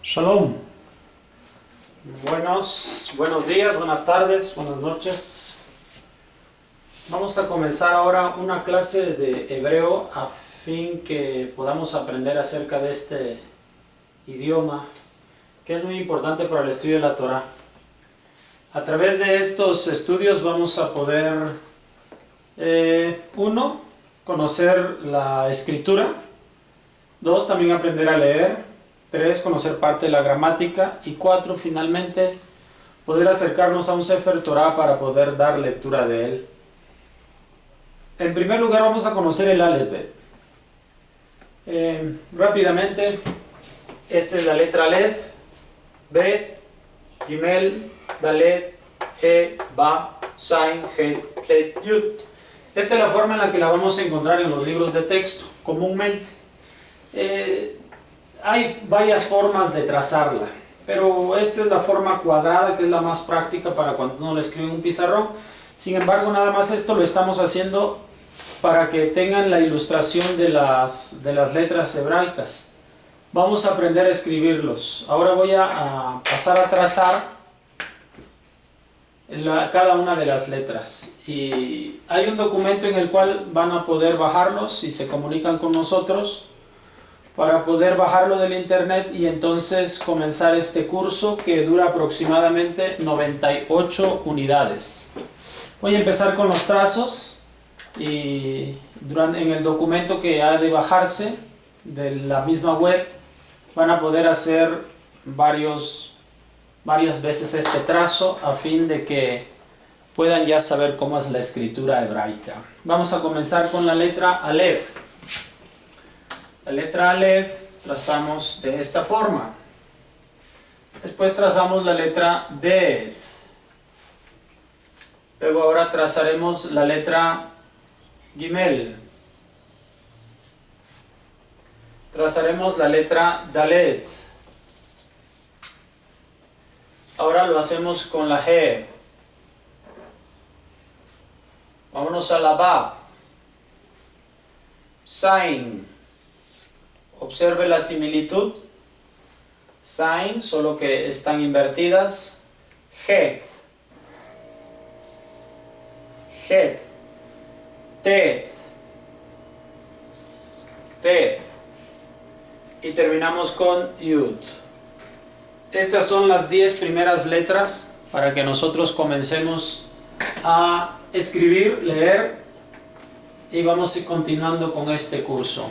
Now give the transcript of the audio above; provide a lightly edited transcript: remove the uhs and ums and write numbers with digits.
Shalom. Buenos días, buenas tardes, buenas noches. Vamos a comenzar ahora una clase de hebreo a fin que podamos aprender acerca de este idioma que es muy importante para el estudio de la Torá. A través de estos estudios vamos a poder, uno, conocer la escritura, dos, también aprender a leer, 3, conocer parte de la gramática, y 4, finalmente, poder acercarnos a un Sefer Torah para poder dar lectura de él. En primer lugar vamos a conocer el Aleph Bet. Rápidamente, esta es la letra Aleph, Bet, Gimel, Dalet, He, Ba, Zain, Het, Tet, Yud. Esta es la forma en la que la vamos a encontrar en los libros de texto, comúnmente. Hay varias formas de trazarla, pero esta es la forma cuadrada, que es la más práctica para cuando uno le escribe en un pizarrón. Sin embargo, nada más esto lo estamos haciendo para que tengan la ilustración de las letras hebraicas. Vamos a aprender a escribirlos. Ahora voy a pasar a trazar cada una de las letras. Y hay un documento en el cual van a poder bajarlos si se comunican con nosotros, para poder bajarlo del internet y entonces comenzar este curso que dura aproximadamente 98 unidades. Voy a empezar con los trazos y en el documento que ha de bajarse de la misma web van a poder hacer varias veces este trazo a fin de que puedan ya saber cómo es la escritura hebraica. Vamos a comenzar con la letra Aleph. La letra Aleph trazamos de esta forma. Después trazamos la letra Bet. Luego ahora trazaremos la letra Gimel. Trazaremos la letra Dalet. Ahora lo hacemos con la He. Vámonos a la Ba. Zain. Observe la similitud. Zain, solo que están invertidas. Het. Het. Tet. Tet. Y terminamos con Yud. Estas son las 10 primeras letras para que nosotros comencemos a escribir, leer, y vamos continuando con este curso.